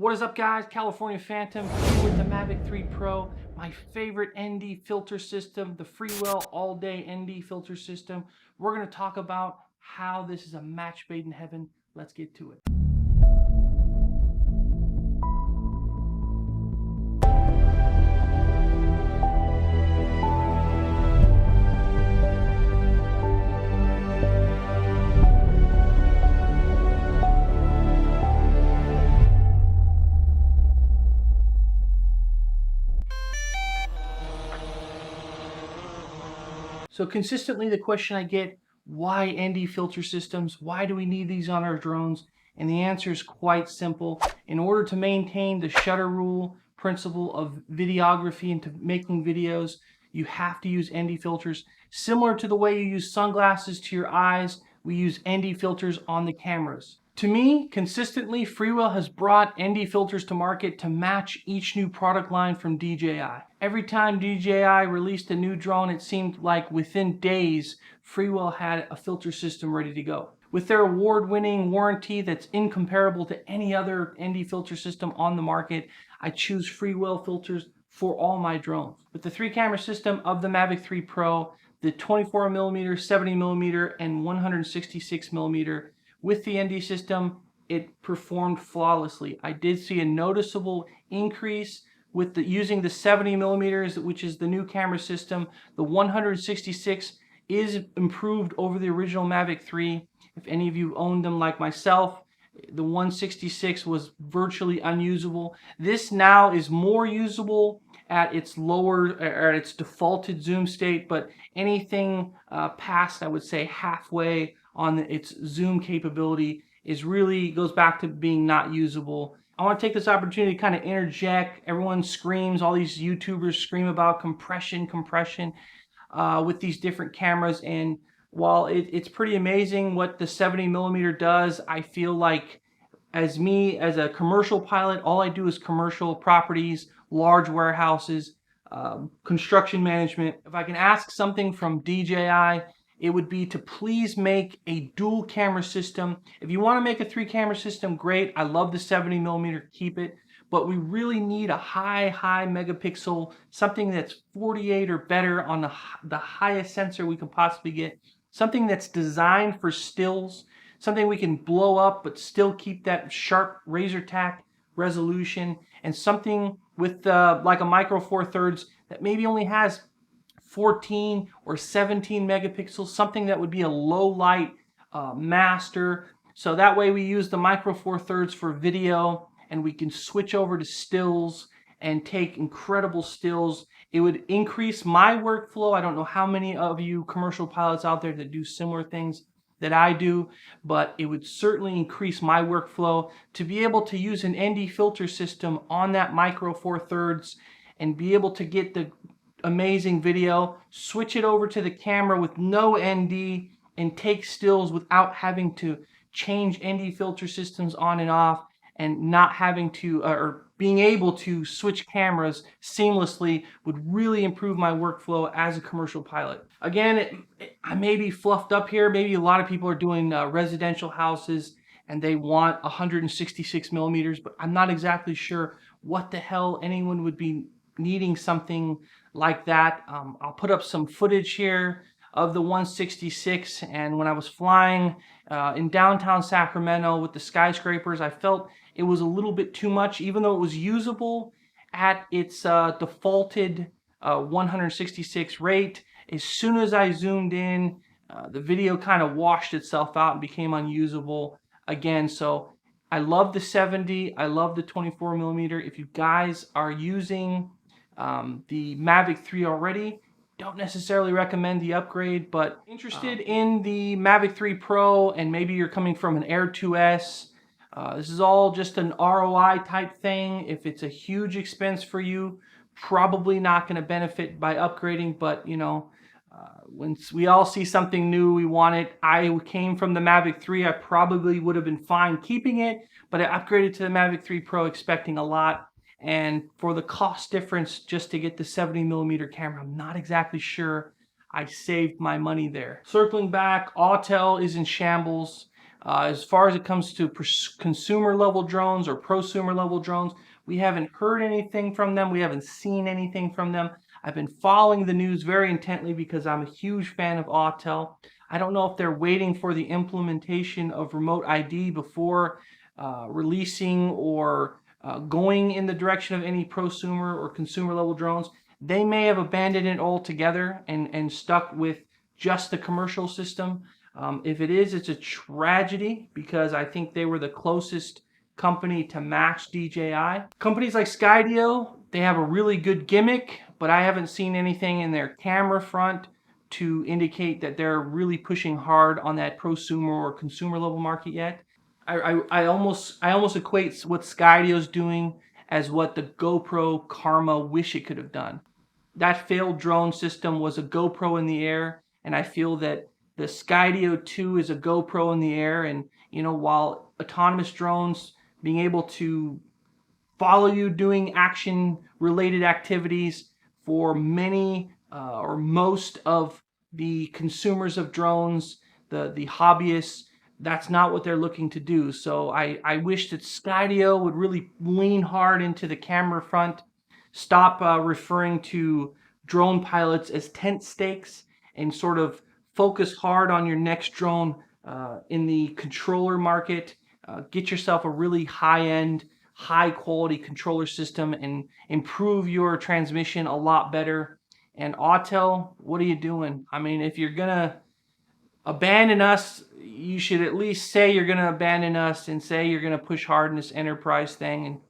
What is up, guys? California Phantom here with the Mavic 3 Pro, my favorite ND filter system, the Freewell all-day ND filter system. We're going to talk about how this is a match made in heaven. Let's get to it. So consistently the question I get, why ND filter systems? Why do we need these on our drones? And the answer is quite simple. In order to maintain the shutter rule principle of videography and to making videos, you have to use ND filters. Similar to the way you use sunglasses to your eyes, we use ND filters on the cameras. To me, consistently, Freewell has brought ND filters to market to match each new product line from DJI. Every time DJI released a new drone, it seemed like within days, Freewell had a filter system ready to go. With their award-winning warranty that's incomparable to any other ND filter system on the market, I choose Freewell filters for all my drones. With the 3-camera system of the Mavic 3 Pro, the 24mm, 70mm, and 166mm, with the ND system, it performed flawlessly. I did see a noticeable increase with using the 70mm, which is the new camera system. The 166 is improved over the original Mavic 3. If any of you owned them like myself, the 166 was virtually unusable. This now is more usable at its lower, or at its defaulted zoom state, but anything past, I would say, halfway on its zoom capability goes back to being not usable. I want to take this opportunity to kind of interject. Everyone screams, all these YouTubers scream about compression with these different cameras, and while it's pretty amazing what the 70mm does, I feel like as a commercial pilot, all I do is commercial properties, large warehouses, construction management. If I can ask something from DJI, it would be to please make a dual camera system. If you want to make a 3-camera system, great. I love the 70mm, keep it. But we really need a high megapixel, something that's 48 or better on the highest sensor we can possibly get. Something that's designed for stills, something we can blow up but still keep that sharp razor tack resolution, and something with like a micro four thirds that maybe only has 14 or 17 megapixels, something that would be a low light master. So that way we use the micro four thirds for video, and we can switch over to stills and take incredible stills. It would increase my workflow. I don't know how many of you commercial pilots out there that do similar things that I do, but it would certainly increase my workflow to be able to use an ND filter system on that micro four thirds and be able to get the amazing video, switch it over to the camera with no ND, and take stills without having to change ND filter systems on and off, and not having to, or being able to switch cameras seamlessly would really improve my workflow as a commercial pilot. Again, I may be fluffed up here. Maybe a lot of people are doing residential houses and they want 166mm, but I'm not exactly sure what the hell anyone would be needing something like that. I'll put up some footage here of the 166, and when I was flying in downtown Sacramento with the skyscrapers, I felt it was a little bit too much, even though it was usable at its defaulted 166 rate. As soon as I zoomed in, the video kind of washed itself out and became unusable again. So I love the 70, I love the 24mm. If you guys are using the Mavic 3 already, don't necessarily recommend the upgrade, but interested in the Mavic 3 Pro, and maybe you're coming from an Air 2S, this is all just an ROI type thing. If it's a huge expense for you, probably not going to benefit by upgrading, but you know, when we all see something new, we want it. I came from the Mavic 3, I probably would have been fine keeping it, but I upgraded to the Mavic 3 Pro expecting a lot. And for the cost difference just to get the 70mm camera, I'm not exactly sure I saved my money there. Circling back, Autel is in shambles. As far as it comes to consumer level drones or prosumer level drones, we haven't heard anything from them. We haven't seen anything from them. I've been following the news very intently because I'm a huge fan of Autel. I don't know if they're waiting for the implementation of remote ID before releasing or going in the direction of any prosumer or consumer level drones. They may have abandoned it altogether and stuck with just the commercial system. If it is, it's a tragedy because I think they were the closest company to match DJI. Companies like Skydio, they have a really good gimmick, but I haven't seen anything in their camera front to indicate that they're really pushing hard on that prosumer or consumer level market yet. I almost equate what Skydio's doing as what the GoPro Karma wish it could have done. That failed drone system was a GoPro in the air, and I feel that the Skydio 2 is a GoPro in the air. And you know, while autonomous drones being able to follow you doing action related activities for many or most of the consumers of drones, the hobbyists, that's not what they're looking to do. So I wish that Skydio would really lean hard into the camera front, stop referring to drone pilots as tent stakes, and sort of focus hard on your next drone in the controller market. Get yourself a really high-end, high-quality controller system and improve your transmission a lot better. And Autel, what are you doing? I mean, if you're gonna abandon us, you should at least say you're gonna abandon us and say you're gonna push hard in this enterprise thing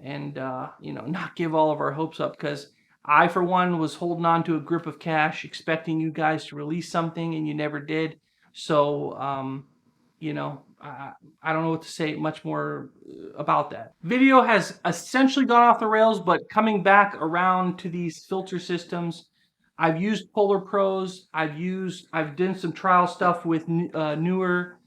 and you know, not give all of our hopes up, because I, for one, was holding on to a grip of cash, expecting you guys to release something, and you never did. So, you know, I don't know what to say much more about that. Video has essentially gone off the rails, but coming back around to these filter systems, I've used Polar Pros. I've done some trial stuff with Newer.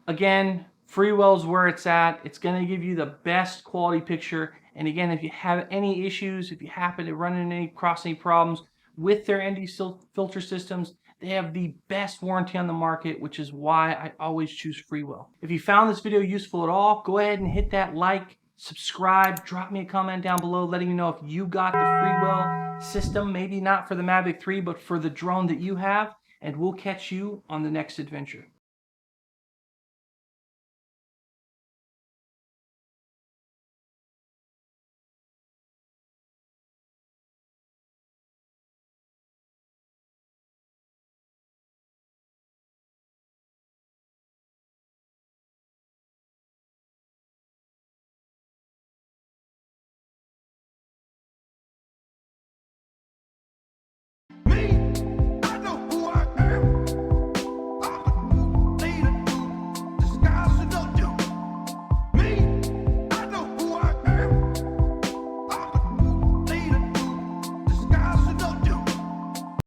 Again, Freewell's where it's at. It's going to give you the best quality picture. And again, if you have any issues, if you happen to run into cross any problems with their ND filter systems, they have the best warranty on the market, which is why I always choose Freewell. If you found this video useful at all, go ahead and hit that like, subscribe, drop me a comment down below letting me know if you got the Freewell system, maybe not for the Mavic 3, but for the drone that you have, and we'll catch you on the next adventure.